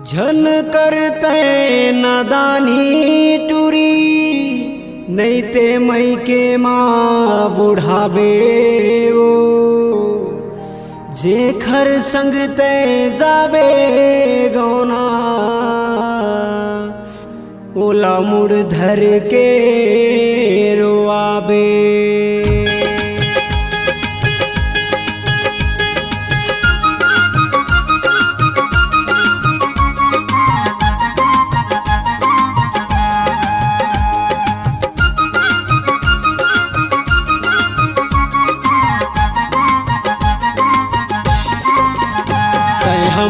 झन करते नदानी टूरी नहीं ते मई के माँ बुढ़ाबे वो जे खर संग ते जाबे गौना ओला मुड़ धर के रोआबे।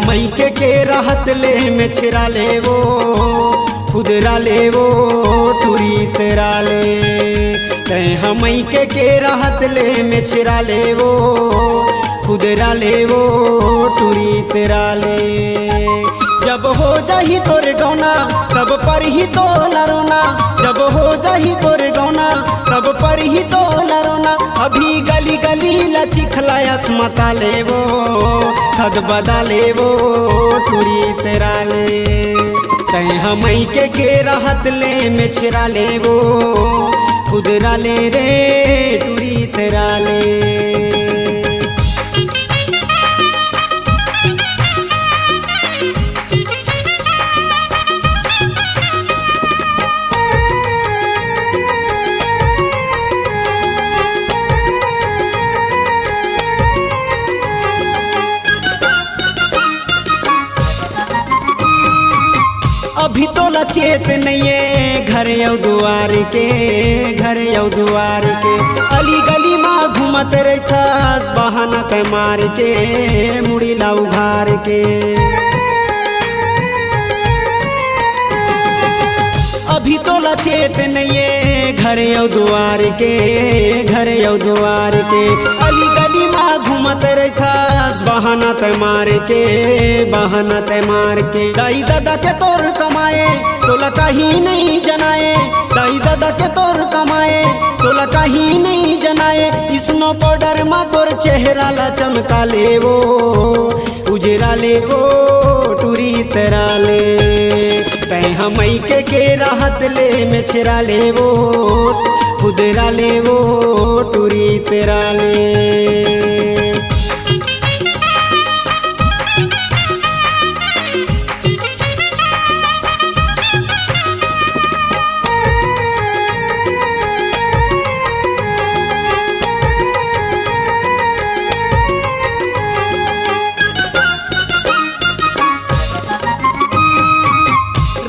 मई के रहत ले में छिरा ले वो खुदरा ले वो टूरी तेरा ले कहीं मई के रहत ले में छिरा ले वो खुदरा ले वो टूरी तेरा ले। जब हो जाही तोर गौना तब पर ही तो लरोना, जब हो जाही तोर गौना तब पर ही तो लरोना। अभी गली गली लची खलायस मता ले वो खद बदा ले वो टूरी तेरा ले कहीं मई के रहत ले में छिरा ले वो खुदरा ले रे टूरी तेरा ले। अभी तो लचेत नहीं है घर यौ दुआर के, घर यौ दुआर के अली गली माँ घूमत रहता बहाना के मार के मुड़ी ला उघार के। अभी तो लचेत नहीं है घर यौ दुआर के, घर यौ दुआर के अली गली माँ घूमत रहता बहाना ते मार के, बहाना ते मार के। दाई दादा के तोर कमाए तोला कहीं नहीं जनाए, दाई दादा के तोर कमाए तोला कहीं नहीं जनाए। स्नो पाउडर मा तोर चेहरा ला चमका ले वो उजरा ले वो टूरी तेरा ले कहीं मई के रहत ले में छिरा ले वो खुदरा ले वो टूरी तेरा ले।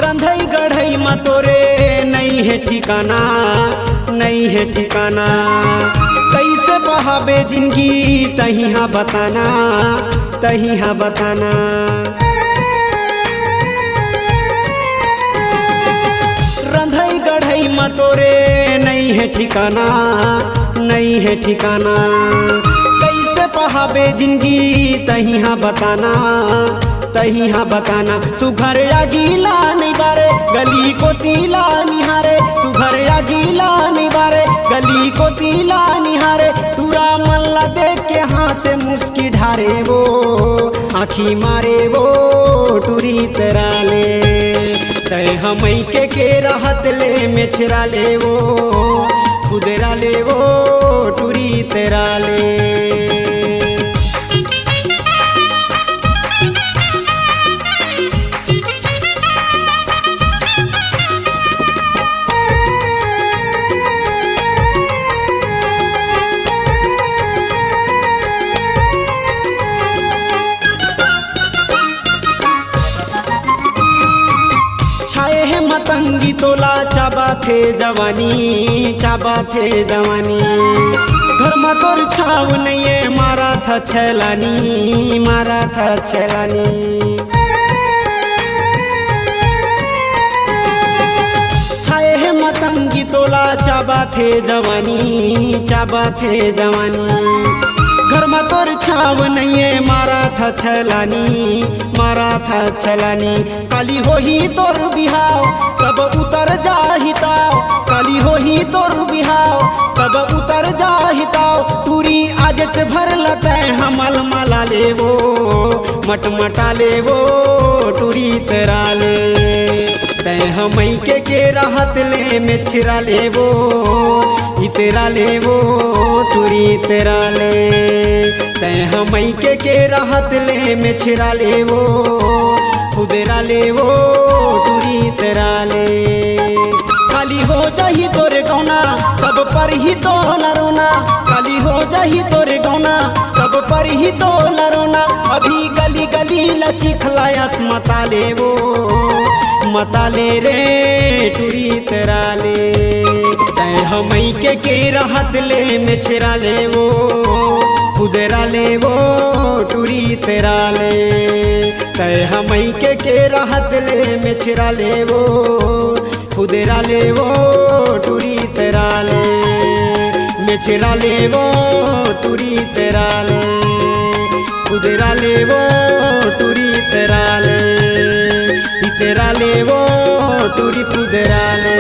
रंधई गढ़ई मा तोरे नहीं है ठिकाना, नहीं है ठिकाना कैसे बहाबे जिंदगी तही हाँ बताना, तही हाँ बताना। रंधई गढ़ई मा तोरे नहीं है ठिकाना, नहीं है ठिकाना कैसे बहाबे जिंदगी तही हाँ बताना, तही हाँ बताना। सुघर या गीला नहीं बारे गली को तीला निहारे, सुघर या गीला नहीं बारे गली को तीला निहारे। टूरा मल्ला देख के हाँ से मुस्की ढारे वो आँखी मारे वो टूरी तेरा ले तय मई के रहत ले में छिरा ले वो खुदरा ले वो टूरी तेरा ले। छाए है मतंगी तोला चाबा थे जवानी, चाबा थे जवानी घर में तोर छाव नहीं है मारा था छैलानी, मारा था छैलानी। छाए है मतंगी तोला चाबा थे जवानी, चाबा थे जवानी घर में तोर छाव नहीं है मारा था छैलानी, मारा था छैलानी। काली हो ही तोर बिहाव तब उतर जाहिताव, काली हो ही तोर बिहाव तब उतर जाहिताव। टूरी आज भर लते हमल मला ले वो मटमटा ले वो टूरी तेरा ले। तय हमई के राहत ले में छिरा ले वो इतरा ले वो टूरी तेरा ले। तय हमई के राहत ले में छिरा ले वो खुदरा ले वो टूरी तेरा ले। खाली हो जाही तोरे गौना तब पर ही तो न रोना, खाली हो जाही तोरे गौना तब पर ही तो न रोना। अभी गली गली लची खलायास मता ले वो मता ले रे टूरी तेरा ले। तय हमई के राहत ले में छिरा ले वो खुदरा ले वो टूरी तेरा ले। तय हमई के राहत ले में छिरा ले वो खुदरा ले वो टूरी तेरा ले। में छिरा ले वो टूरी तेरा ले खुदरा ले वो टूरी तेरा ले तेरा ले वो टूरी खुदरा ले।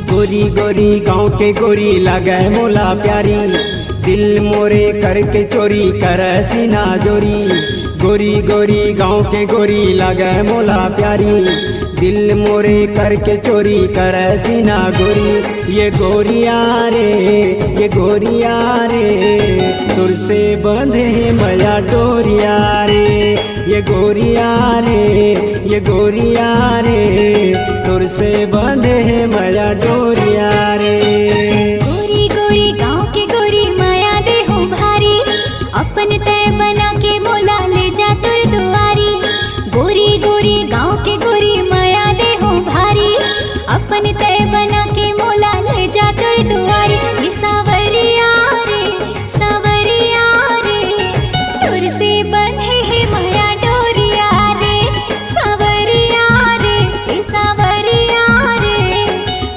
गोरी गोरी गाँव के गोरी लगे मोला प्यारी, दिल मोरे करके चोरी कर सीना जोरी। गोरी गोरी गाँव के गोरी लगे मोला प्यारी, दिल मोरे करके चोरी कर सीना गोरी। ये गोरिया रे ये गोरिया रे तुर से बंधे मया डोरिया रे। ये गोरिया रे ये गोरिया रे तुर से बंधे मया डोरिया रे। गोरी गोरी गाँव के गोरी माया दे हो भारी, अपन तय बना के मोला ले जा तुर दुआरी। गोरी गोरी गाँव के गोरी माया दे हो भारी, अपन तय बना के मोला ले जा तुर दुआरी। ये सावरिया रे तुर से बंधे है माया डोरिया रे। सावरिया रे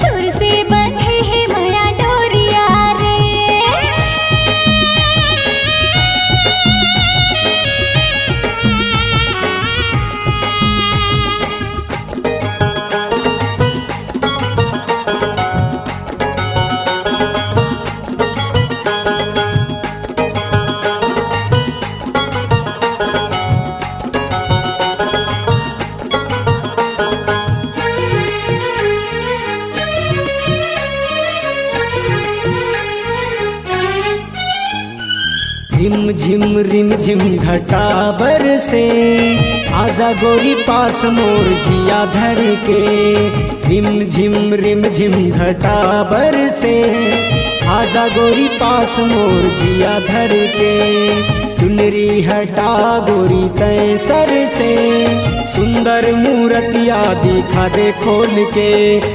तुर से बंधे है माया डोरिया रे। रिम झिम घटा बरसे, आजा गोरी पास मोर जिया धड़के। रिम झिम घटा बरसे, आजा गोरी पास मोर जिया धड़के। चुनरी हटा गोरी तय सर से, सुंदर मूर्तिया दिखा दे खोल के।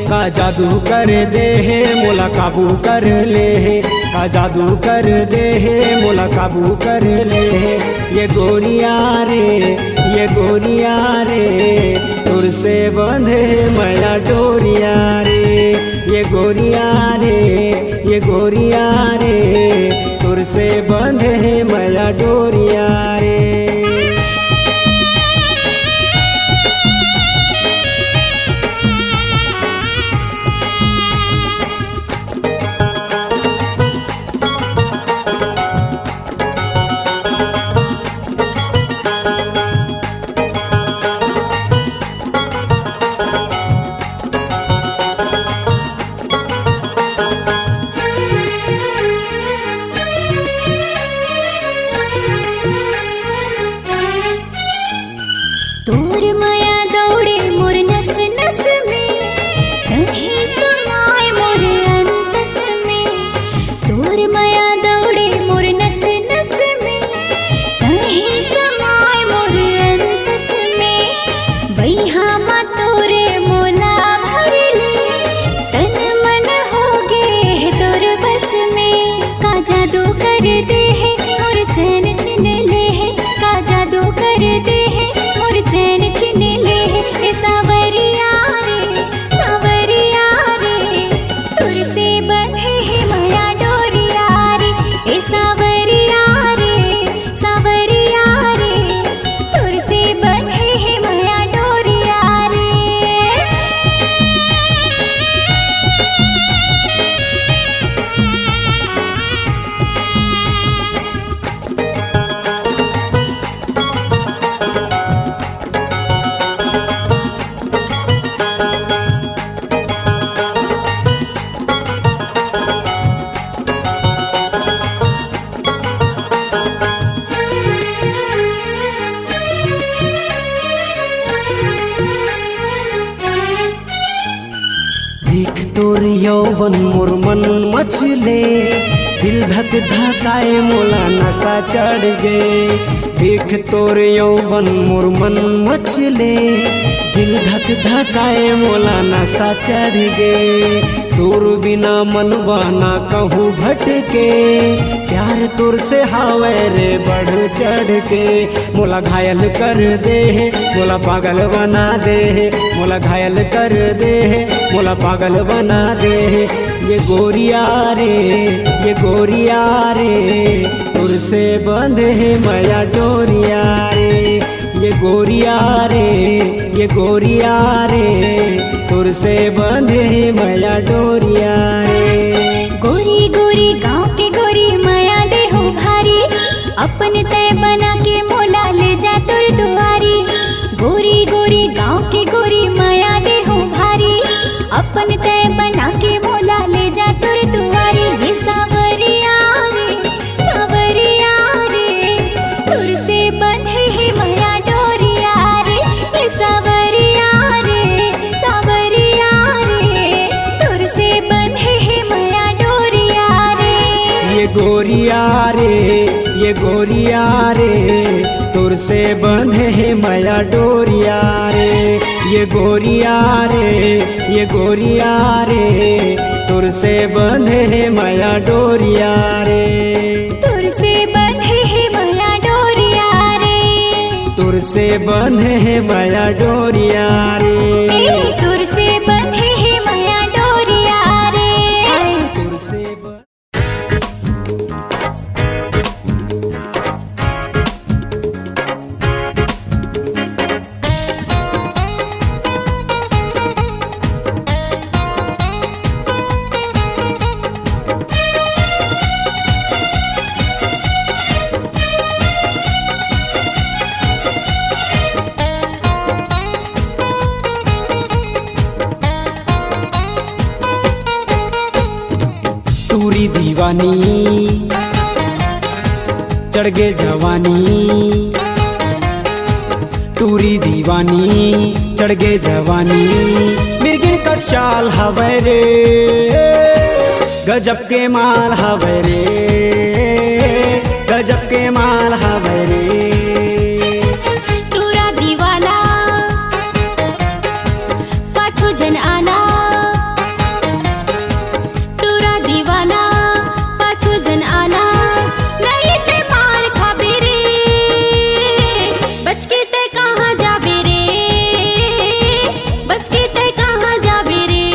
का जादू कर दे है मोला काबू कर ले, का जादू कर दे है मोला काबू कर ले। ये गोरिया रे तुर से बंधे मया डोरिया रे। ये गोरिया रे तुर से बंधे मया डोरिया रे। तोर माया दौड़े मोर नस नस में, कहीं समाए मोर अंतस में। तोर माया दौड़े मोर नस नस में, कहीं समाए मोर अंतस में। बैहा मा तोर तोर यौवन मोर मन मचले, दिल धक धकाए मोला नशा चढ़ गे। देख तोर यौवन मोर मन मचले, दिल धक धकाए मोला नशा चढ़ गे। तोर बिना मनवा ना कहूँ भटके, प्यार तोर से हावे रे बढ़ चढ़ के। मोला घायल कर दे, मोला पागल बना दे, मोला घायल कर दे, मोला पागल बना दे। ये गोरिया रे, ये गोरिया रे, तुर से बंधे है माया डोरिया रे। ये गोरिया रे, ये गोरिया रे, तुर से बंधे है माया डोरिया रे। गोरी गोरी गाँव के गोरी माया दे हो भारी, अपन तय बना के मोला ले जा तुर दुआरी। गोरी गोरी गाँव के गोरी माया दे हो भारी, अपन तय बना के मोला ले जा तुर दुआरी। ये सावरिया रे, सावरिया रे, तुर से बंधे है माया डोरिया रे। ये सावरिया रे, सावरिया रे, तुर से बंधे है माया डोरिया रे। ये गोरिया रे, ये गोरिया रे, तुर से बंधे है माया डोरिया रे। ये गोरिया रे, ये गोरिया रे, तुर से बंधे है माया डोरिया रे। तुर से बंधे है माया डोरिया रे, तुर से बंधे है माया डोरिया रे। तुर से बंधे है माया डोरिया रे। तुर से टूरी दीवानी, चढ़ गे जवानी। टूरी दीवानी, चढ़ गे जवानी, मिर्गिन का चाल हवे रे, गजब के माल हवे रे, गजब के माल हवे रे। टूरा दीवाना, पाछो जन आना। टूरा दीवाना, पाछो जन आना, नहीं ते मार खाबे रे, बच के ते कहाँ जाबे रे, बच के ते कहाँ जाबे रे।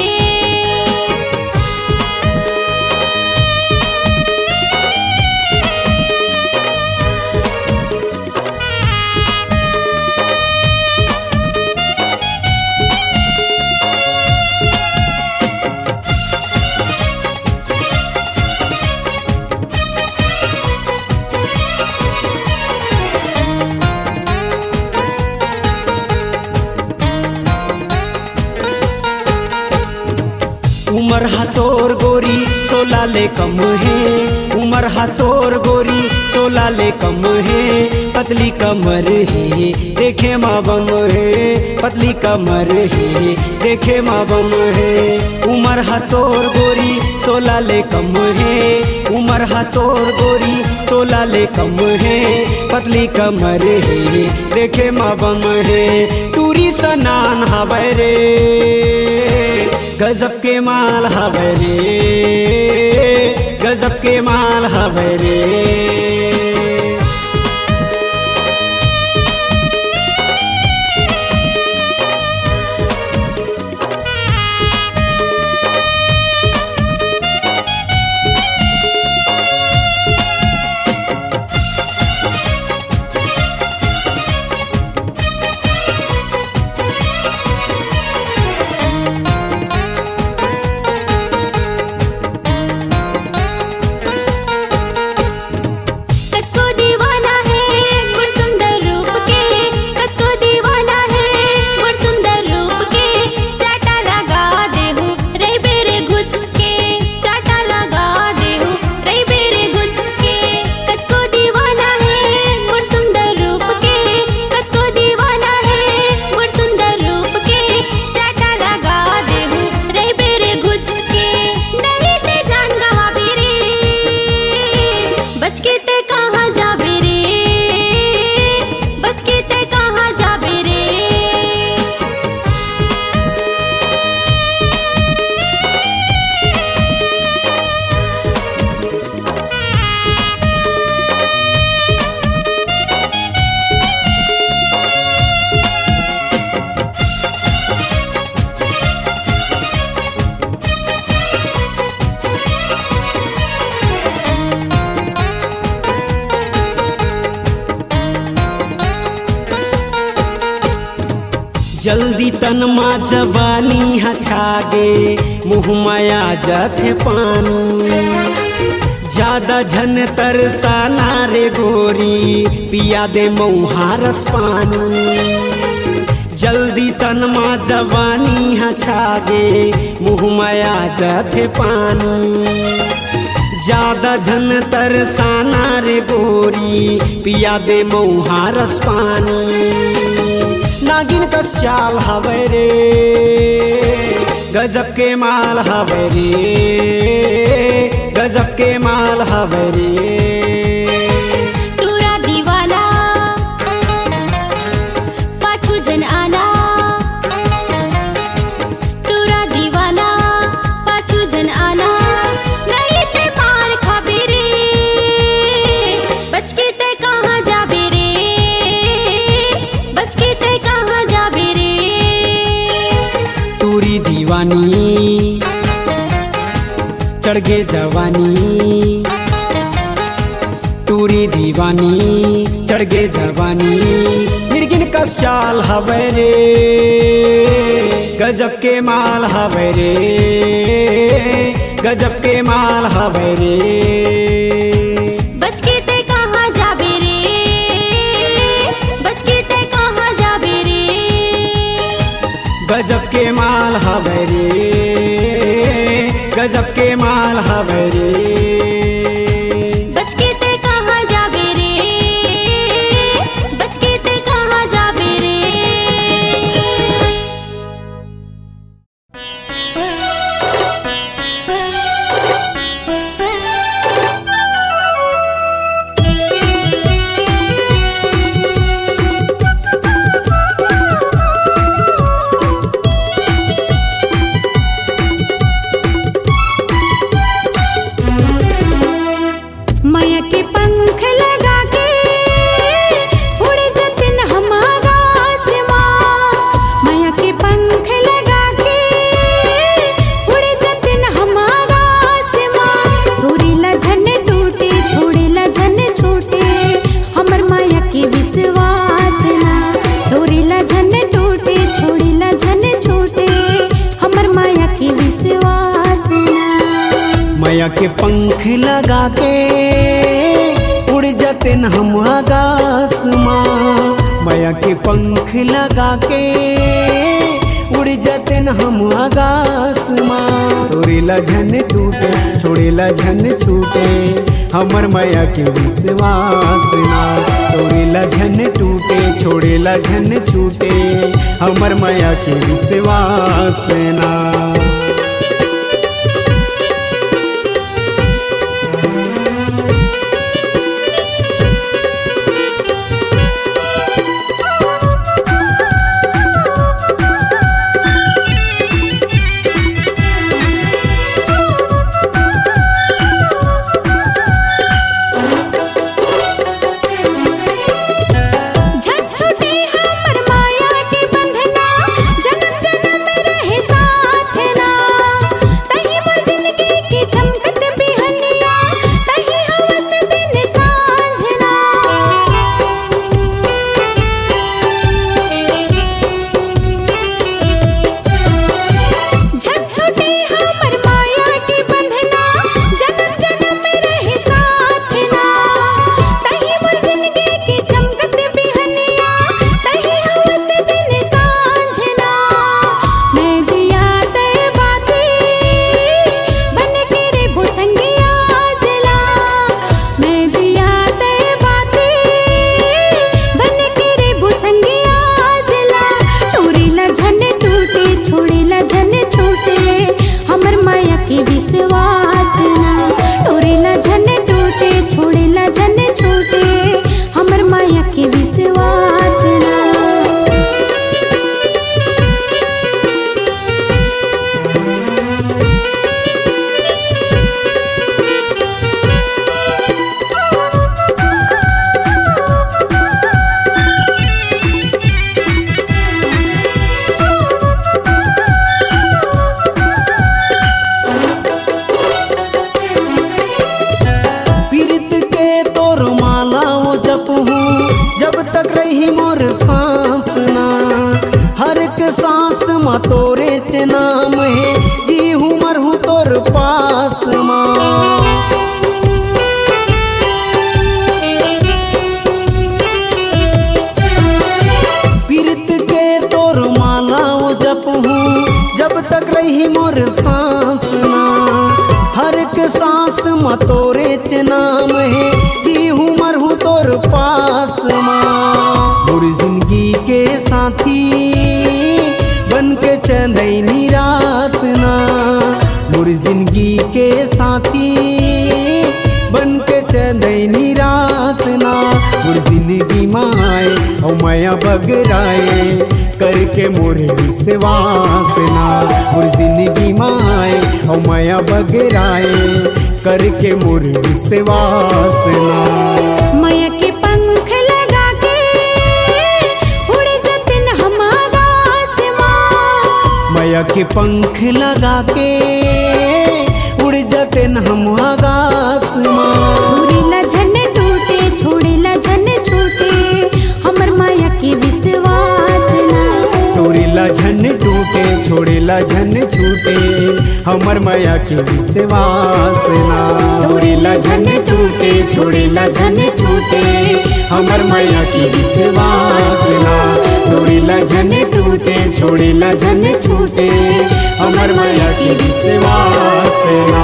उमर हाथोर गोरी 16 ले कम है, उमर हाथोर गोरी 16 ले कम है। पतली कमर है देखे माँ बम है, पतली कमर है देखे माँ बम है। उमर हाथोर गोरी 16 ले कम है, उमर हाथोर गोरी 16 ले कम है। पतली कमर है देखे माँ बम है। टूरी सनान हवे रे, गजब के माल हवे रे, गजब के माल हवे रे। जल्दी तनमा जवानी हछागे मुँह माया जाथे पानी ज्यादा झन तरसाना रे गोरी पिया दे मऊहारस पानी जल्दी तनमा जवानी हछागे मुँह माया जाथे पानी ज्यादा झन तरसाना रे गोरी पिया दे मऊहारस पानी नागिन का श्याल हवे रे गजब के माल हवे रे गजब के माल हवे रे टूरा दीवाना पाछू जन आना टूरा दीवाना पाछू जन आना नहीं ते मार खाबे रे बच के ते कहाँ जाबे रे बच के ते कहाँ जाबे रे टूरी दीवानी चढ़ गे जवानी टूरी दीवानी चढ़ गे जवानी मिर्गिन का शाल हवे रे गजब के माल हवे रे गजब के माल हवे रे बच के ते कहाँ जाबे रे बच के ते कहाँ जाबे रे गजब के माल हवे रे गजब के माल हवे रे बच के ते कहाँ जाबे रे बच के ते कहाँ जाबे रे माया के पंख लगा के उड़ जतन हमारा आसमां माया के पंख लगा के उड़ जतन हमारा आसमां छोड़ेला झन टूटे छोड़ेला झन छूटे हमर माया के विश्वास ना छोड़ेला झन टूटे छोड़ेला झन छूटे हमर माया के विश्वास ना माया के पंख लगा के उड़ जतन हम आकाश माँ माया के पंख लगा के उड़ जतन हम आकाश माँ छोड़ेला झन टूटे छोड़ेला झन छूटे हमर माया के विश्वास ना छोड़ेला झन टूटे छोड़ेला झन छूटे हमर माया के विश्वास ना झट छूटे हमर माया के बंधना जन्म जन्म रहे साथ ना म तोरे चे नाम है जी हूँ मर हूँ तोर पास माँ। पीरत के तोर माला जप हूँ जब तक रही मोर सांस ना। हर एक सांस म तोरे चे नाम है जी हूँ मर हूँ तोर पास माँ। मोर जिंदगी के साथी बन के चंदैनी रात ना। मोर जिंदगी के साथी बन के चंदैनी रात ना। मोर जिंदगी माए ओ माया बगराए करके मोरे विश्वास ना। मोर जिंदगी माए ओ माया बगराए करके मोरे विश्वास ना। माया के पंख लगा के उड़ जतिन हम आकाश माँ। माया के पंख लगा के उड़ जतिन हम आकाश माँ। छोड़ेला झन टूटे छोड़ेला झन छूटे हमर माया के विश्वास ना। छोड़ेला झन टूटे छोड़ेला झन छूटे हमर माया के विश्वास ना। छोड़ेला झन टूटे छोड़ेला झन छूटे हमर माया के विश्वास ना। छोड़ेला झन टूटे छोड़ेला झन छूटे हमर माया के विश्वास ना।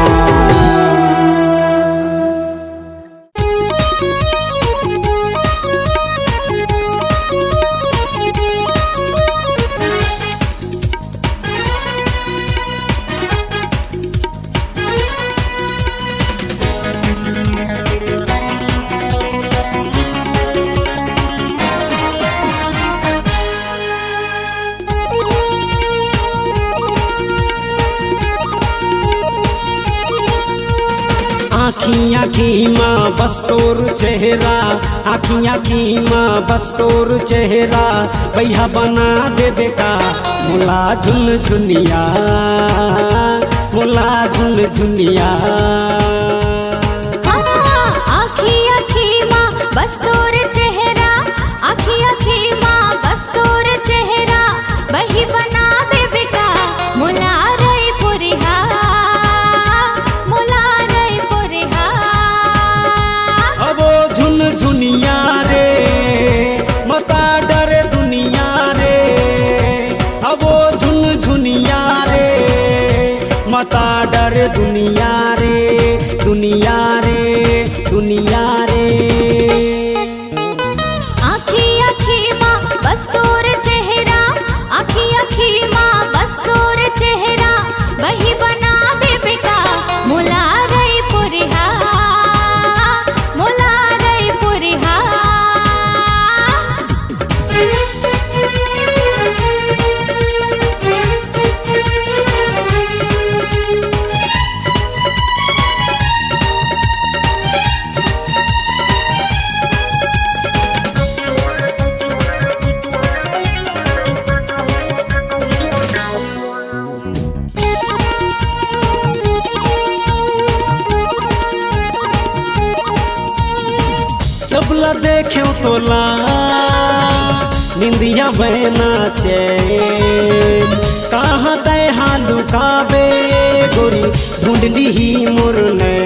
आँखी आँखी माँ बस तोर चेहरा, आँखी आँखी माँ बस तोर चेहरा, भैया बना दे बेटा मुला झुन झुनिया, मुला झुन झुनिया। आँखी आँखी माँ बस तोर चेहरा, आँखी आँखी माँ बस तोर चेहरा, वही बना दे बेटा मुला रई पुरिहा, मुला रई पुरिहा। अब झुन झुनिया रे मता डरे दुनिया रे, अब झुन झुनिया रे मता डरे दुनिया रे, दुनिया रे दुनिया रे। आँखी आँखी माँ बस तोर चेहरा, आँखी आँखी माँ बस तोर चेहरा, वही बना दे बेटा मुला रई पुरिहा, मुला रई पुरिहा। सबला देखे तोला निंदिया बहना चैन, कहाँ तय हालू काबे गोरी ढूंढली ही मुरने।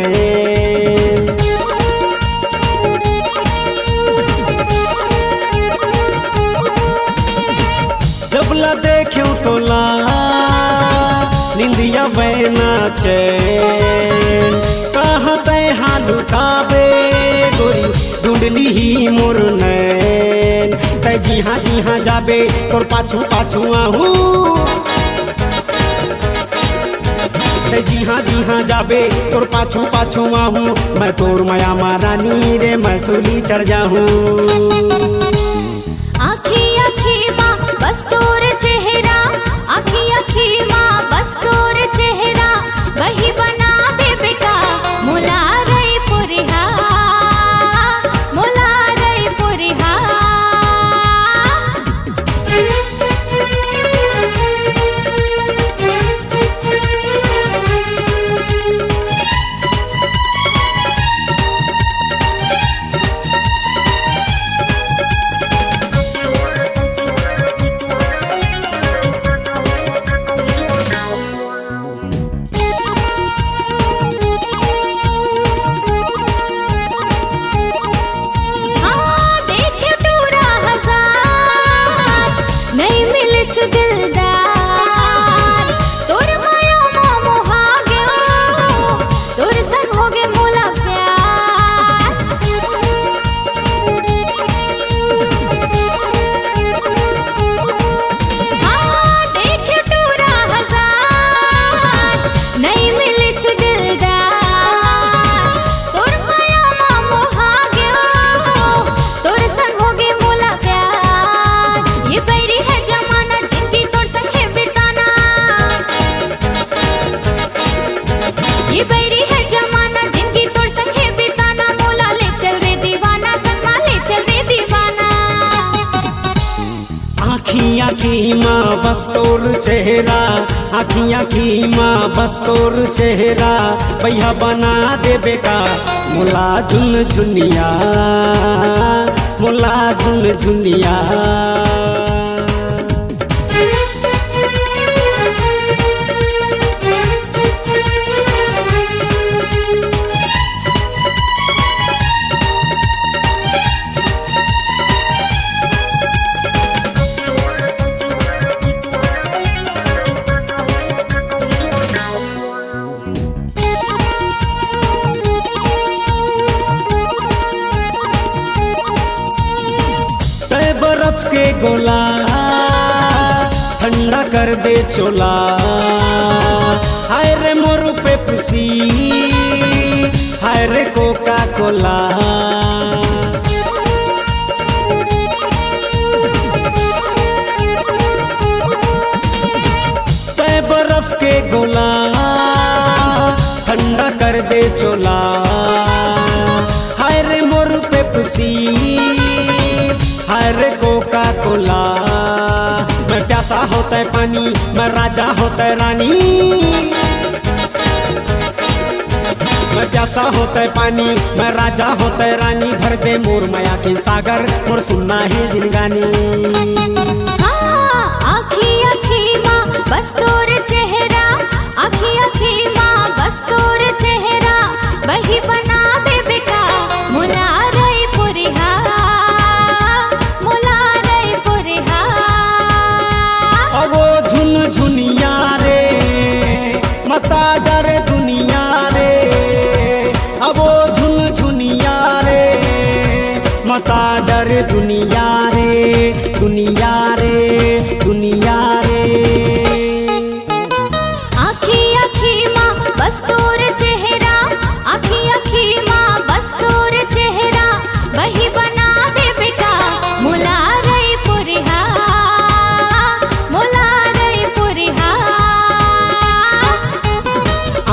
जबला देखे तोला निंदिया बहना चैन, कहाँ तय हालू काबे गोरी ढूंढली ही मोर नैन। तै जी हाँ जाबे तोर पाछू पाछू आहूँ, तै जी हाँ जाबे तोर पाछू पाछू आहूँ, मैं तोर माया महारानी रे मैं सूली चढ़ जाहूँ। आँखी आँखी माँ बस तोर चेहरा, आँखी आँखी माँ बस तोर चेहरा, वही बना दे बेटा मुला रई पुरिहा, मुला रई पुरिहा। मिलिस दिलदार तोर माया मोहा गयो तोर संग हो गे मोला प्यार हाँ देखे टूरा हजार नहीं मिलिस दिलदार तोर माया मोहा गयो तोर संग हो गे मोला प्यार ये बैरी है जमाना जिनकी तोर संग है बिताना ये बैरी है जमाना जिनकी तोर संग है बिताना मोला ले चल रे दीवाना संगमा ले चल रे दीवाना आँखी आँखी माँ बस तोर चेहरा आँखी आँखी माँ बस तोर चेहरा भैया बना दे बेटा मोला झुन झुनिया मोला झुन झुनिया तय बर्फ के गोला ठंडा कर दे चोला हाय रे मोरू पे पुसी हाय रे कोका कोला तय बर्फ के गोला ठंडा कर दे चोला हाय रे मोरू पे पुसी हाय रे कोका कोला मैं प्यासा होता है पानी मैं राजा होता है रानी मैं प्यासा होता है पानी मैं राजा होता है रानी भर दे मोर माया के सागर मोर सुनना है जिनगानी हाँ आँखी आँखी माँ बस तोर चेहरा आँखी आँखी माँ बस तोर चेहरा वही बना दे बेटा मोला रई पुरिहा मोला रई पुरिहा अब वो झुन झुनिया रे मता डर दुनिया रे अब वो झुन झुनिया रे मता डर दुनिया रे दुनिया रे दुनिया रे आँखी आँखी माँ बस तोर चेहरा आँखी आँखी माँ बस तोर चेहरा वही बना दे बेटा मोला रई पुरिहा मोला रई पुरिहा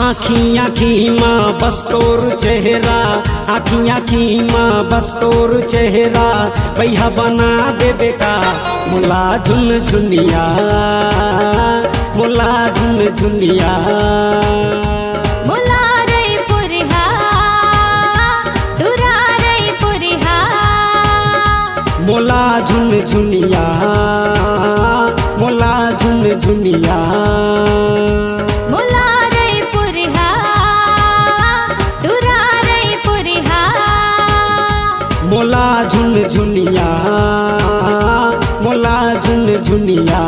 आँखी आँखी माँ बस तोर चेहरा आँखी आँखी माँ बस तोर चेहरा भैया बना दे बेटा मोला झुन झुनिया मोला झुन झुनिया मोला रई पुरिहा टुरा रई पुरिहा मोला झुन झुनिया मोला झुन झुनिया मोला रई पुरिहा टुरा रई पुरिहा मोला झुन झुनिया मोला झुन झुनिया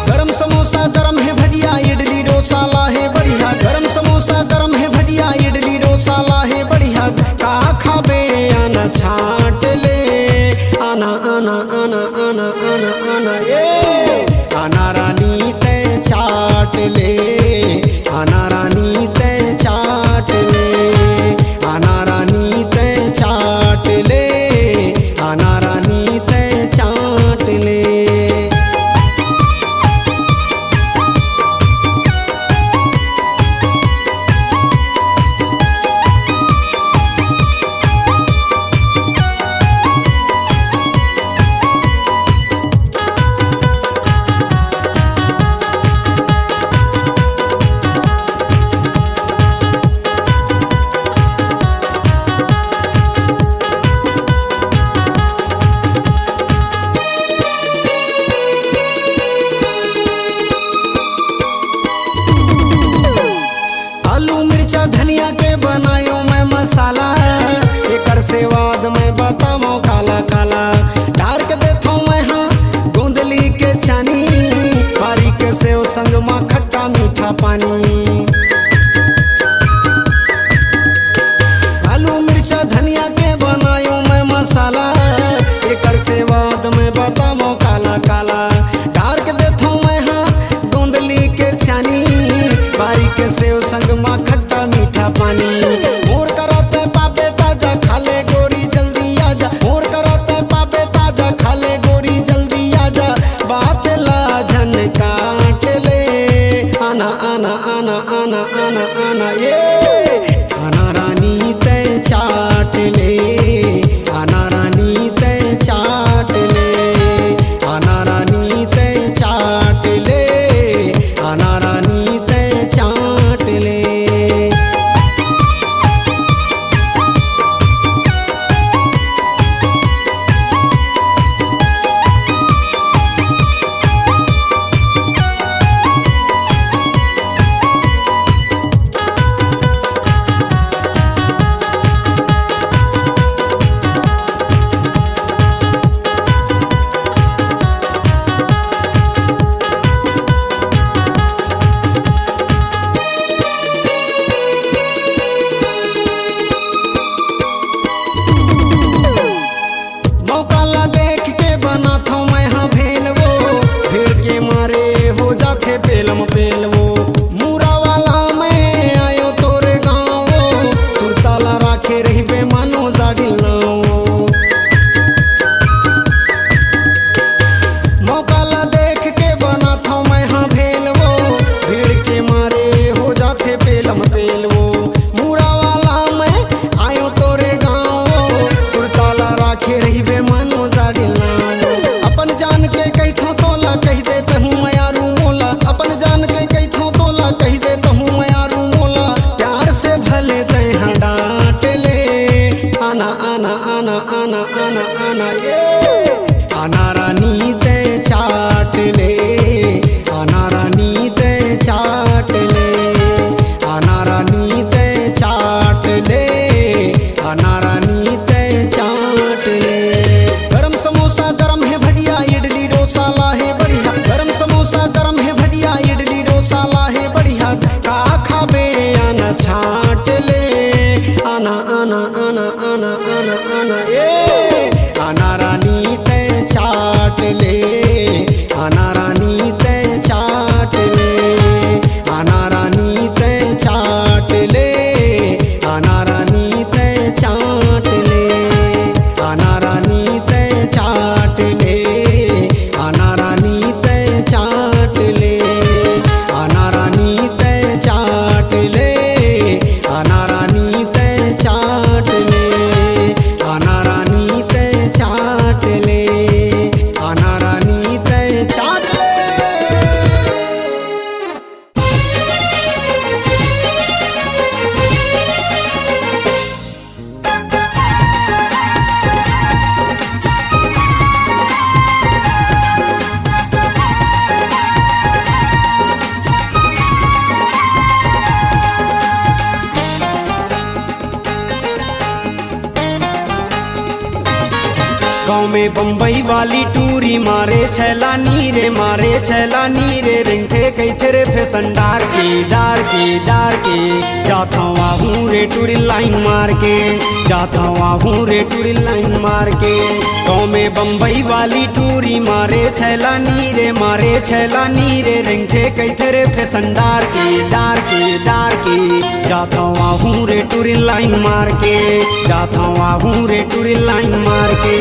गरम समोसा गरम है भजिया इडली डोसा ला है बढ़िया गरम समोसा गरम है भजिया इडली आलू मिर्चा धनिया के बनायो मैं मसाला, एकर सेवाद में बताओ काला काला। डार के देथो मैं हाँ गोंदली के चानी, बारीक सेव संग में खट्टा मीठा पानी। आलू मिर्चा धनिया के बनायो मैं मसाला, एकर सेवाद में बताओ काला काला। डार के देथो मैं हाँ गोंदली के चानी, बारीक सेव संग में खट्टा मीठा पानी। मोर करते पापे ताजा खाले गोरी जल्दी आजा, मोर करते पापे ताजा खाले गोरी जल्दी आजा। बात लाजन काट ले, आना आना आना आना आना आना ये आना रानी तय चाट ले, आना रानी तय चाट ले, आना रानी तय चाट ले, आना रानी तय चाट ले। मौका ला देख के बना था मैं हाँ भेल वो, भीड़ के मारे हो जाते पेलम पेल वो। मूरा वाला मैं आयो तोरे गाँव, सुरताला राखे रही बे मानो जाडिल नाओ। मौका ला देख के बना था मैं हाँ भेल वो, भीड़ के मारे हो जाते पेलम पेल वो। मूरा वाला मैं आयो तोरे गाँव, सुरताला राखे रही बे मानो जाडिल नाओ। अपन जान के कही थो तोला कही देता हूँ मैं यारू मोला, अपन जान के कही थो तोला कही देता हूँ मैं यारू मोला। प्यार से भले तय हाँ डांट ले, आना आना आना आना आना आना ये आना रानी तय चाट ले, आना रानी तय चाट ले, आना रानी तय चाट ले, आना रानी तय चाट ले। गरम समोसा गरम है भजिया इडली डोसा लाहे बढ़िया, गरम समोसा गरम है भजिया इडली डोसा लाहे बढ़िया। का खाबे आना छाट ले, आना आना आना आना आना आना ये आना रानी तय चाट ले, आना रानी तय चाट ले, आना रानी तय चाट ले, आना रानी तय चाट ले, आना रानी तय चाट ले, आना रानी तय चाट ले, आना रानी तय चाट ले, आना रानी तय चाट ले, आना रानी तय चाट ले, आना रानी तय चाट ले। गाँव में बम्बई वाली टूरी मारे छैला नीरे, मारे छैला नीरे। रिंगठे कैथे रे फैशन डार के डार के डार के। जाता हूँ रे टूरी लाइन मार के, जाता हूँ रे टूरी लाइन मार के। गाँव में बम्बई वाली टूरी मारे छैला नीरे, मारे छैला नीरे। रिंगठे कैथे रे फैशन डार के डार के डार के। जाता हूँ रे टूरी लाइन मार के, जाता हूँ रे टूरी लाइन मार के।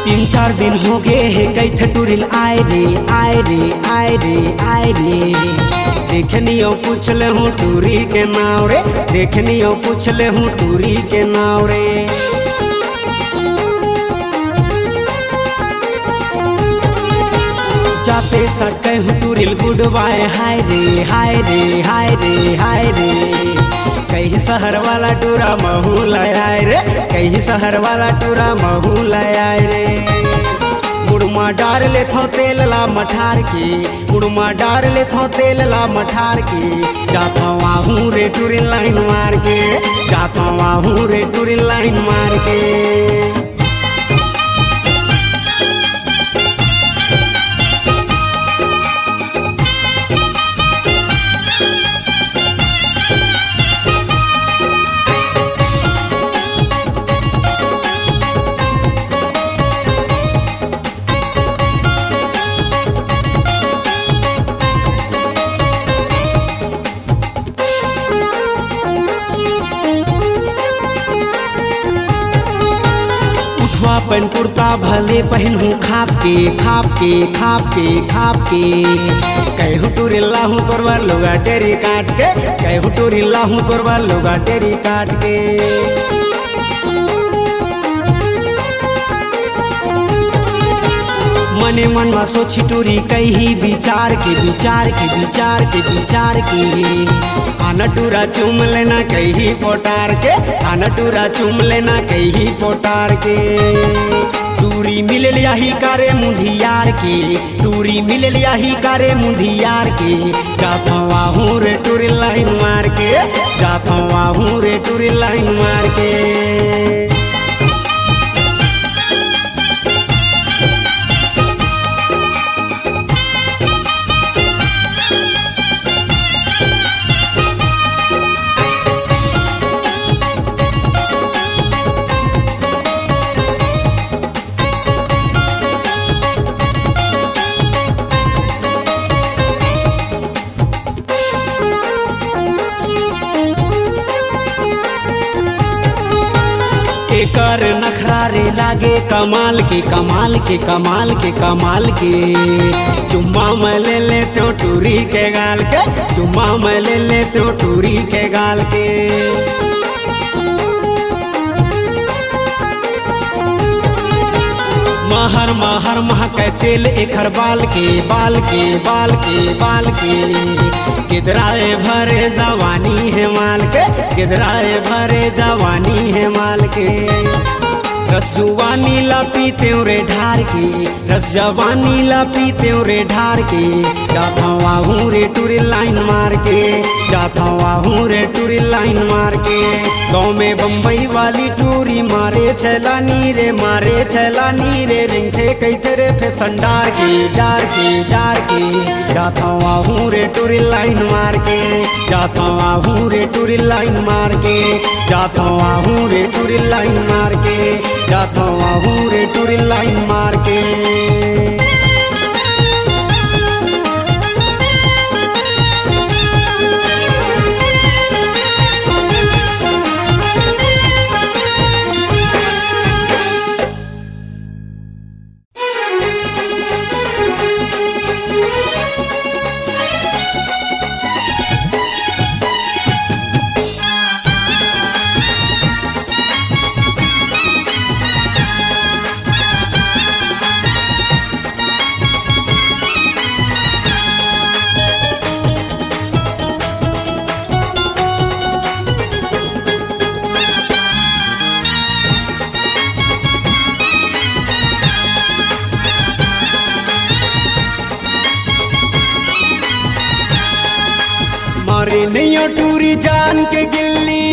तीन चार दिन हो गए है कैथे टूरिल आए रे आए रे आए आए रे देखनियो पूछ ले हूँ टूरी के नाव रे, देखनियो पूछ ले हूँ टूरी के नाव रे। जाते सटके हूँ टूरिल गुड बाय हाय रे हाय रे हाय रे हाय रे। कहीं शहर वाला टूरा महू लाए रे, कहीं शहर वाला टूरा महू लाए रे। मुड़मा डार ले थो तेल ला मठार की, मुड़मा डार ले थो तेल ला मठार की। जाता वाहू रे टूरिल लाइन मार के, जाता वाहू रे टूरिल लाइन मार के। पेन कुर्ता भले पहनूं खाप के खाप के खाप के खाप के। कहूँ टूरिल्ला हूँ तोरवा लोगा टेरी काट के, कहूँ टूरिल्ला हूँ तोरवा लोगा टेरी काट के। मने मन में सोची टूरी कहीं विचार के विचार के विचार के विचार के। आना टूरा चूम लेना कहीं पोटार के, आना टूरा चूम लेना कहीं पोटार के। दूरी मिल लिया ही कारे मुंधियार के, दूरी मिल लिया ही कारे मुंधियार के। जाता वाहू रे टूरी लाइन मार के, जाता वाहू रे टूरी लाइन मार के। एकर नखरा रे लागे कमाल के कमाल के कमाल के कमाल के। चुम्मा मैं ले लेते हो टूरी के गाल के, चुम्मा मैं ले लेते हो टूरी के गाल के। महर महर महके तेल एखर बाल के बाल के बाल के बाल के। गिदराए भरे जवानी है माल के, गिदराए भरे जवानी है माल के। रस जवानी ला पीते रे ढार के, रस जवानी ला पीते रे ढार के। जाता वाहू रे टूरी लाइन मार के, जाता वाहू रे टूरी लाइन मार के। गाँव में बम्बई वाली टूरी मारे छैलानी रे, मारे छैलानी रे। रिंगथे कहते रे फैशन डार के डार के डार के। जाता वाहू रे टूरी लाइन मार के, जाता वाहू रे टूरी लाइन मार के। जाता वाहू रे टूरी लाइन मार के, जाता वाहू रे टूरी लाइन मार के। मारे नैया टूरी जान के गिल्ली,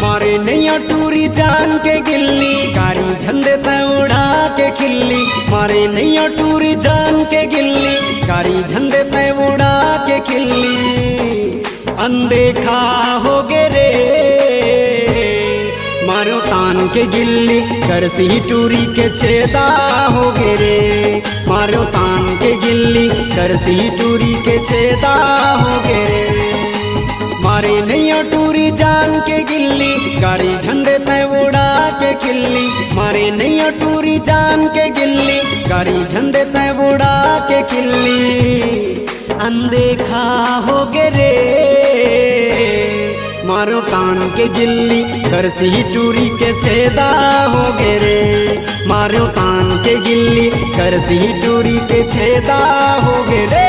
मारे नैया टूरी जान के गिल्ली। कारी झंडे ते उड़ा के खिल्ली, मारे नैया टूरी जान के गिल्ली। कारी झंडे ते उड़ा के खिल्ली। अनदेखा हो गे रे मारो तान के गिल्ली। करसी टूरी के छेदा हो गे रे मारो तान के गिल्ली। करसी टूरी के छेदा हो गे रे। मारे नैया टूरी जान के गिल्ली, गाड़ी झंडे तय उड़ा के खिल्ली। मारे नैया टूरी जान के गिल्ली, गाड़ी झंडे तय उड़ा के खिल्ली। अनदेखा हो गे रे मारो तान के गिल्ली, करसी टूरी के छेदा हो गे रे। मारो तान के गिल्ली, करसी टूरी के छेदा हो गे रे।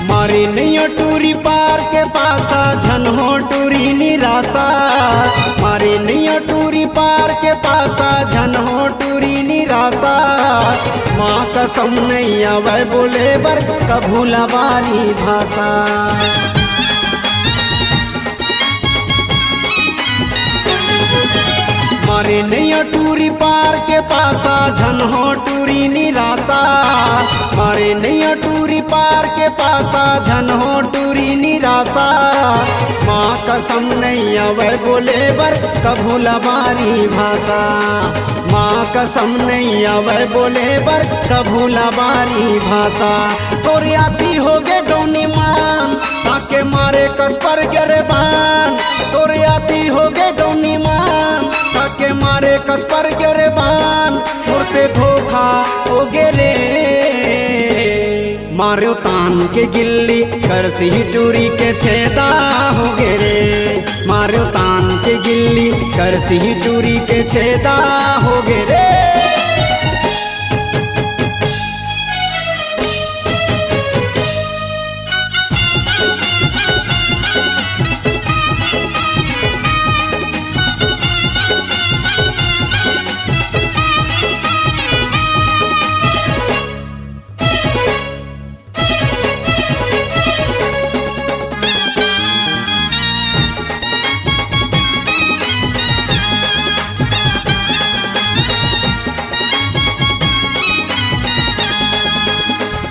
मारे नैया टूरी पार के पासा, झन हो टूरी निराशा। मारे नैया टूरी पार के पासा, झन हो टूरी निराशा। माँ कसम नहीं आवे बोले बर कभू लबारी भाषा। मारे नैया टूरी पार के पासा, झन हो टूरी निराशा। मारे नैया टूरी पार के पासा, झन हो टूरी निराशा। माँ कसम नहीं आवे बोले बर कभू लबारी भाषा। माँ कसम नहीं आवे बोले बर कभू लबारी भाषा। तोरे आती हो गे डोनी मान, ताके मारे कस पर गिरबान। तोरे आती हो गे डोनी मान, ताके मारे कस पर गिरबान। मुर्ते धोखा हो गे रे मारो तान के गिल्ली, करसी टूरी के छेदा हो गे रे। मारो तान के गिल्ली, करसी टूरी के छेदा हो गे रे।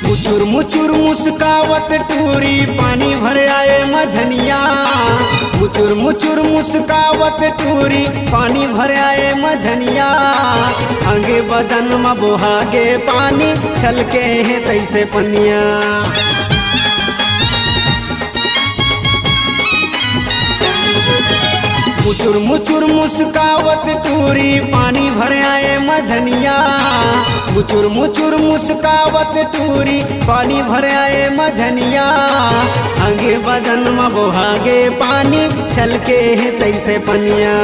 मुचुर मुचुर मुस्कावत टूरी, पानी भर आए मझनिया। मुचुर मुचुर मुस्कावत टूरी, पानी भर आए मझनिया। अंगे बदन में बोहागे पानी, छलके है तैसे पनिया। मुचुर मुचुर मुस्कावत टूरी, पानी भर आए मझनिया। मुचुर मुचुर मुस्कावत टूरी, पानी भर आए मझनिया। अंगे बदन में बोहागे पानी, छलके है तैसे पनिया।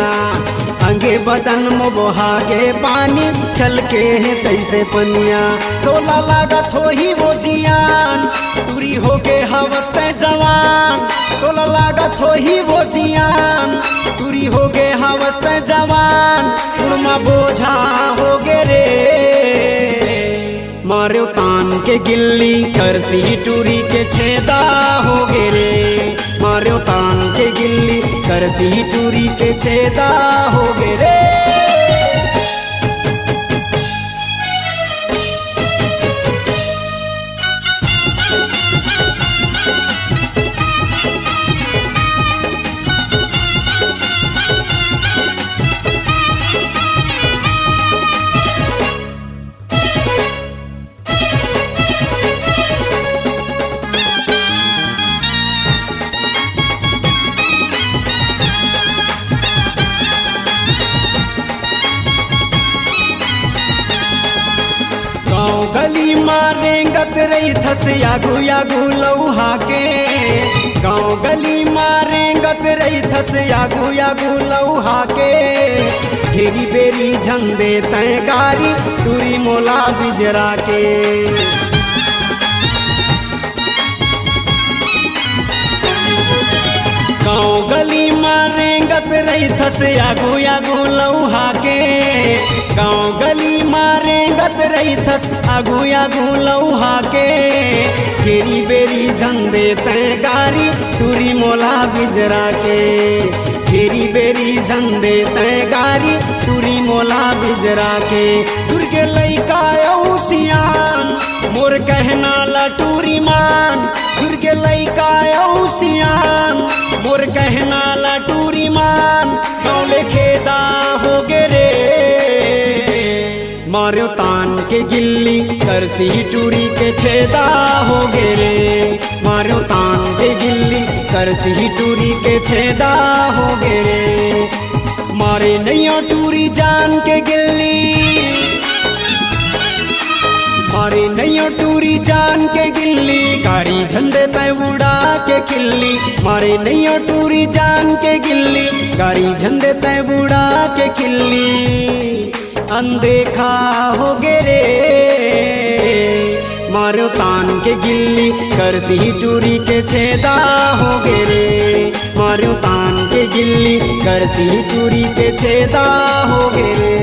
अंगे बदन में बोहागे पानी, छलके है तैसे पनिया। तोला लागत हो ही वो जियान, टूरी हो गे हवस्ते जवान। तोला लागत हो ही वो जियान, टूरी हो गे हवस्ते जवान। उड़मा बोझा हो गे रे मारो तान के गिल्ली, करसी टूरी के छेदा हो गे रे। मारो तान के गिल्ली, करसी टूरी के छेदा हो गे रे। गली मारेंगत रही थस यागू यागू लौहा के। गाँव गली मारेंगत रही थस यागू यागू लौहा के। घेरी बेरी झंडे तय गारी, टूरी मोला बिजरा के। गाँव गली मारेंगत रही थस यागू यागू लौहा के। गाँव गली मारेंगत रही रहीथस आगू आगू लौहा के घेरी बेरी झंदे तय गारी टूरी मोला बिजरा के घेरी बेरी झंदे तय गारी टूरी मोला बिजरा के दुर्गे लैका औसियान मोर कहना लटूरी मान दुर्गे लैका औसियान मोर कहना लटूरी मान गौले खेदा हो गे रे मार्यो तान के गिल्ली करसी टूरी के छेदा हो गे रे मार्यो तान के गिल्ली करसी टूरी के छेदा हो गे रे मारे नैया टूरी जान के गिल्ली मारे नैया टूरी जान के गिल्ली गाड़ी झंडे तय उड़ा के खिल्ली मारे नैया टूरी जान के गिल्ली गाड़ी झंडे तय उड़ा के खिल्ली अनदेखा हो गे रे मारो तान के गिल्ली करसी टूरी के छेदा हो गे रे मारो तान के गिल्ली करसी टूरी के छेदा हो गे रे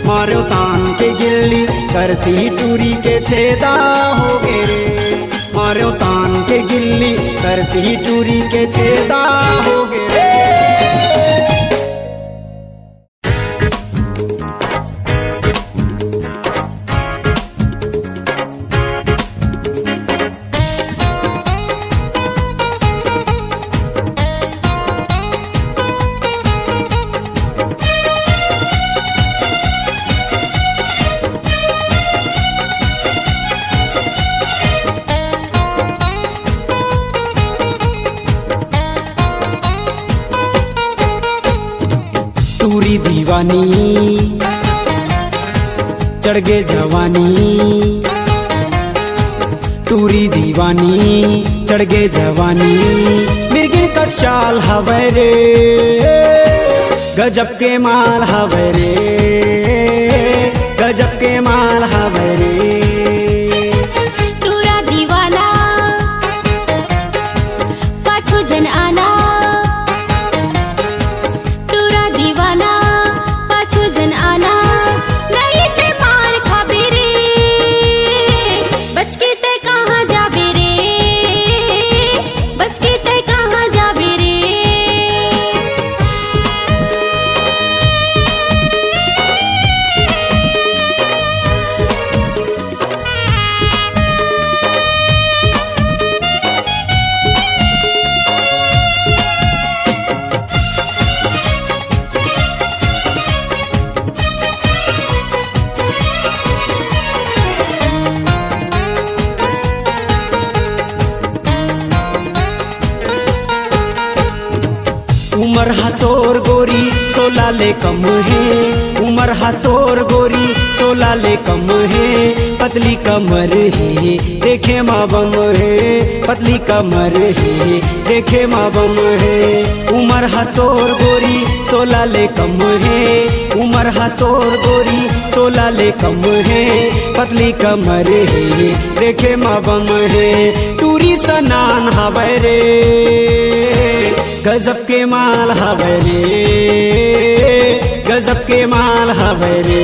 मारो तान के गिल्ली करसी टूरी के छेदा हो गे रे मारो तान के गिल्ली करसी टूरी के छेदा हो गे रे टूरी दीवानी चढ़ गे जवानी टूरी दीवानी चढ़ गे जवानी मिर्गिन का चाल हवे रे गजब के माल हवे रे गजब के माल हवे रे टूरा दीवाना पाछो जन आना टूरा दीवाना पाछो जन आना नहीं ते मार खाबे रे बच के ते कहाँ जाबे रे बच के ते कहाँ जाबे रे उमर हाथोर गोरी 16 ले कम है उमर हाथोर गोरी 16 ले कम है पतली कमर है देखे माँ बम है पतली कमर है देखे माँ बम है उमर हाथोर गोरी 16 ले कम है उमर हाथोर गोरी 16 ले कम है पतली कमर है देखे माँ बम है टूरी सनान हवे रे गजब के माल हवे रे गजब के माल हवे रे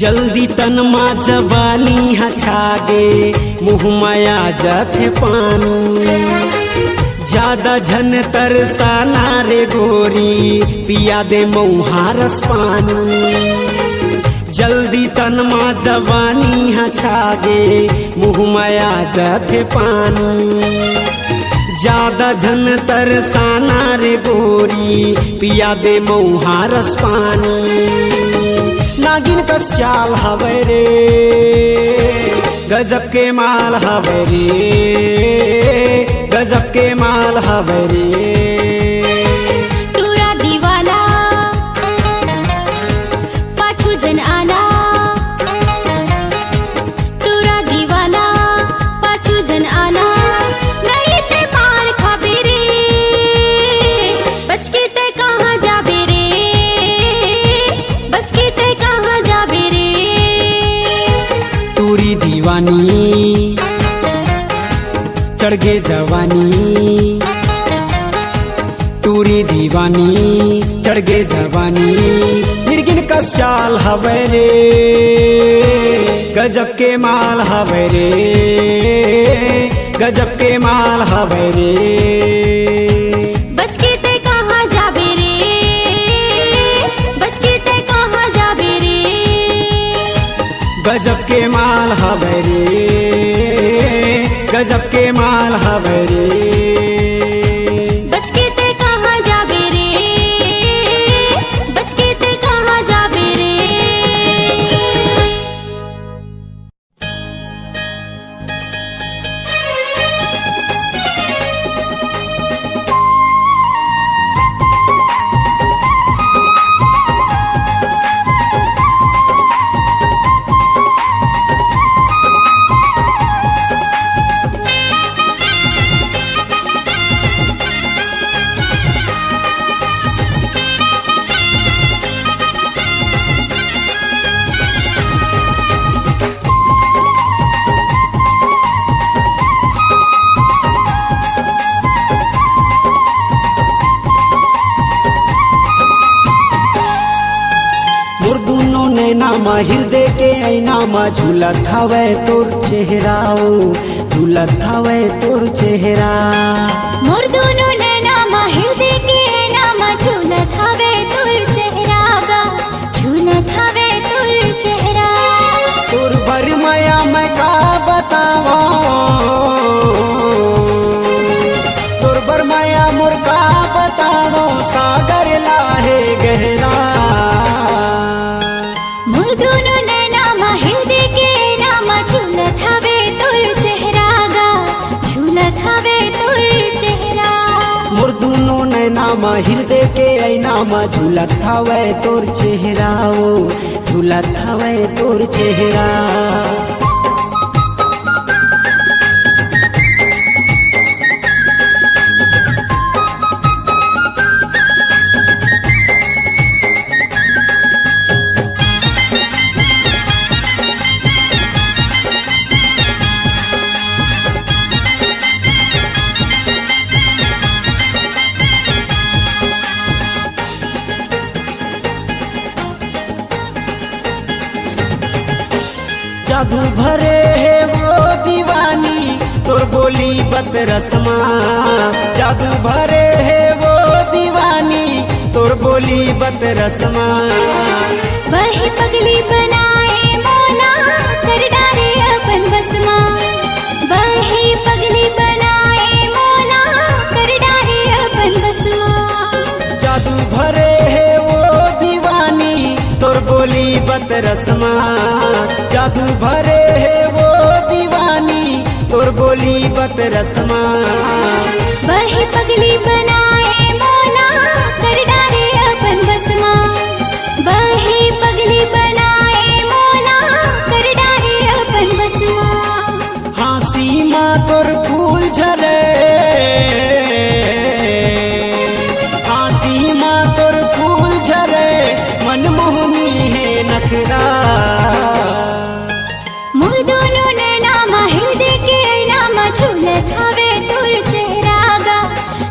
जल्दी तन मा जवानी हछागे मुँह माया जाथे पानी ज्यादा झन तरसाना रे गोरी पिया दे मऊहारस पानी जल्दी तन मा जवानी हछागे मुँह माया जाथे पानी ज्यादा झन तरसाना रे गोरी पिया दे मऊहारस पानी नागिन का श्याल हवे रे गजब के माल हवे रे गजब के माल हवे रे टूरा दीवाना पाछू जन आना टूरा दीवाना पाछू जन आना नहीं ते मार खाबे रे बच के ते कहाँ जाबे रे बच के ते कहाँ जाबे रे टूरी दीवानी चढ़ गे जवानी टूरी दीवानी चढ़ गे जवानी मिर्गिन का शाल हवे रे गजब के माल हवे रे गजब के माल हवे रे बच के ते कहाँ जाबे रे बच के ते कहाँ जाबे रे गजब के माल हवे रे गजब के माल हवे रे बच के ते कहाँ जाबे रे बच के ते कहाँ जाबे रे नामा हृदय के ऐनामा झूलत हवे तोर चेहराओ झूलत हवे तोर चेहरा मोर दोनों नैना मा हृदय के नामा झूलत हवे तोर चेहरा गा झूलत हवे तोर चेहरा तोर भर माया मैं का बतावा तोर भर माया मोर का बतावा सागर लाहे गहरा मोर दोनों नैना मा हृदय के नामा झूलत हवे तोर चेहरा गा झूलत हवे तोर चेहरा मोर दोनों नैनामा हृदय के ऐनामा झूलत हवे तोर चेहराओ झूलत हवे तोर चेहरा जादू भरे है वो दीवानी तोर बोली बत रस्मा जादू भरे है वो दीवानी तोर बोली बत रस्मा वही पगली बनाए मौला कर डारे अपन बसमा वही पगली बनाए मौला कर डारे अपन बसमा जादू भरे है वो दीवानी तोर बोली बत रस्मा जादू भरे है वो दीवानी तोर बोली बत रस्मा वही पगली बनाए मौला कर डारे अपन बसमा वही पगली बनाए मौला कर डारे अपन बसमा हाँ सीमा तोर फूल झरे हाँ सीमा तोर फूल झरे मनमोहनी है नखरा मोर दोनों नैना मा हृदय के नामा झूलत हवे तोर चेहरा गा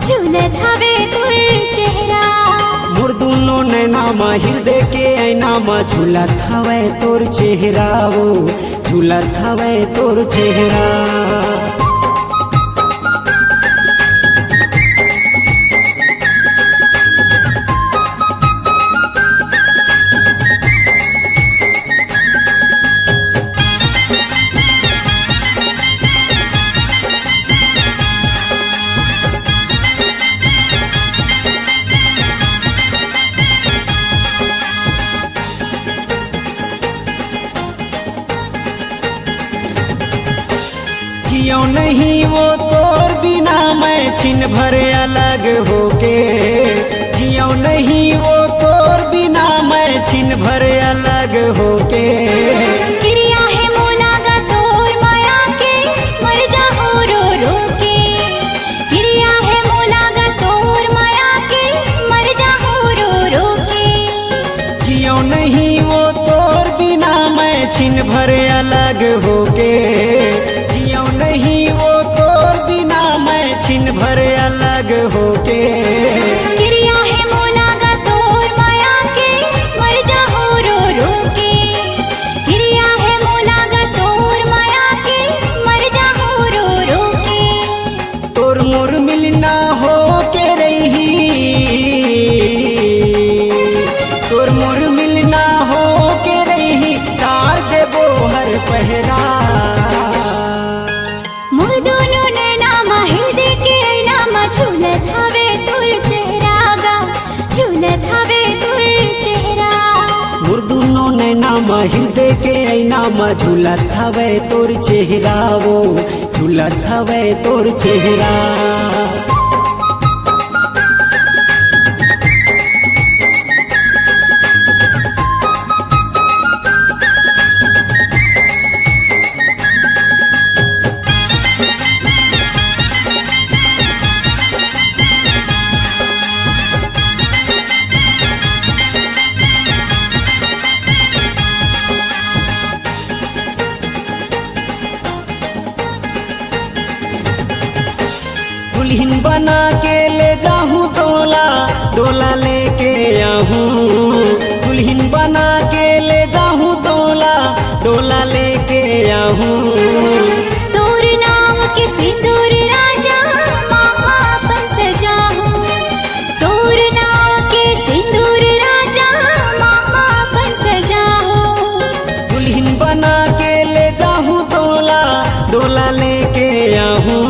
झूलत मा हृदय के ऐना मा झूलत हवे तोर चेहरा वो झूलत हवे तोर चेहरा। जियो नहीं वो तोर बिना मैं छिन भर अलग होके, जियो नहीं वो तोर बिना मैं छिन भर अलग होके। क्रिया है मोलागा तोर माया के मर जाओ रो रो के, क्रिया है मोलागा तोर माया के मर जाओ रो रो के। जियो नहीं वो तोर बिना मैं छिन भर अलग होके, जियो नहीं वो तोर बिना मैं छिन भर अलग होके। क्रिया है मोलागा तोर माया के मर जाओ रो रो के, क्रिया है मोलागा तोर माया के मर जाओ रो रो के। तोर मोर मिलना हो के रही, तोर मोर मिलना हो के रही तार देबो हर पहरा। मोर दोनों नैना मा हृदय के ऐना मा झूलत हवे तोर चेहरा गा, झूलत हवे तोर चेहरा। मोर दुनो नैना मा हृदय के ऐना मा झूलत हवे तोर चेहरा वो झूलत हवे तोर चेहरा। दुल्हन बना के ले जाऊं डोला, डोला लेके आऊं। दुल्हन बना के ले जाऊं डोला, डोला लेके आऊं। तोर नाम के सिंदूर राजा मामा अपन सजाऊं, तोर नाम के सिंदूर राजा मामा अपन सजाऊं। दुल्हन बना के ले जाऊं डोला, डोला लेके आऊं।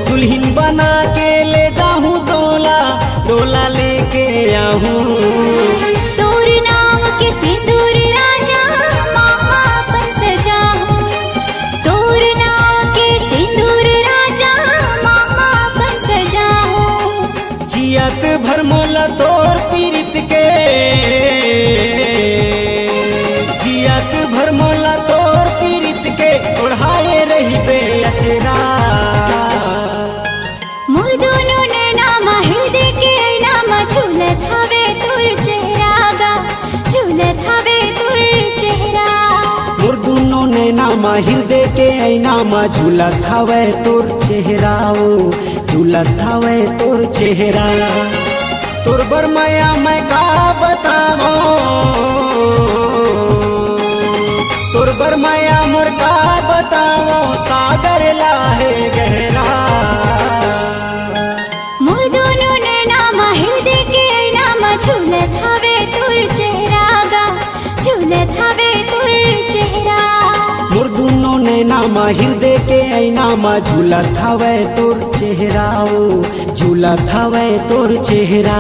दुल्हन बना के ले जाऊं डोला, डोला लेके आऊं। तोर नाम के सिंदूर राजा मामा अपन सजाऊं, तोर नाम के सिंदूर राजा मामा अपन सजाऊं। जियत भर मोला तोर पीरित के, जियत भर मोला तोर पीरित के ओढ़ाए रही बे अचरा। मोर दोनों नैना मा हृदय के ऐना मा झूलत हवे तोर चेहरा गा, झूलत हवे तोर चेहरा। मोर दुनो नैना मा हृदय के ऐना मा झूलत हवे तोर चेहरा वो झूलत हवे तोर चेहरा। तोर बर माया मैं का बतावो, तोर बर माया मोर का बतावो सागर लाहे गहरा। मोर दोनों नैना मा हृदय के ऐना मा झूलत हवे तोर चेहरा गा, झूलत हवे तोर चेहरा। मोर दुनो नैना मा हृदय के ऐना मा झूलत हवे तोर चेहरा वो झूलत हवे तोर चेहरा।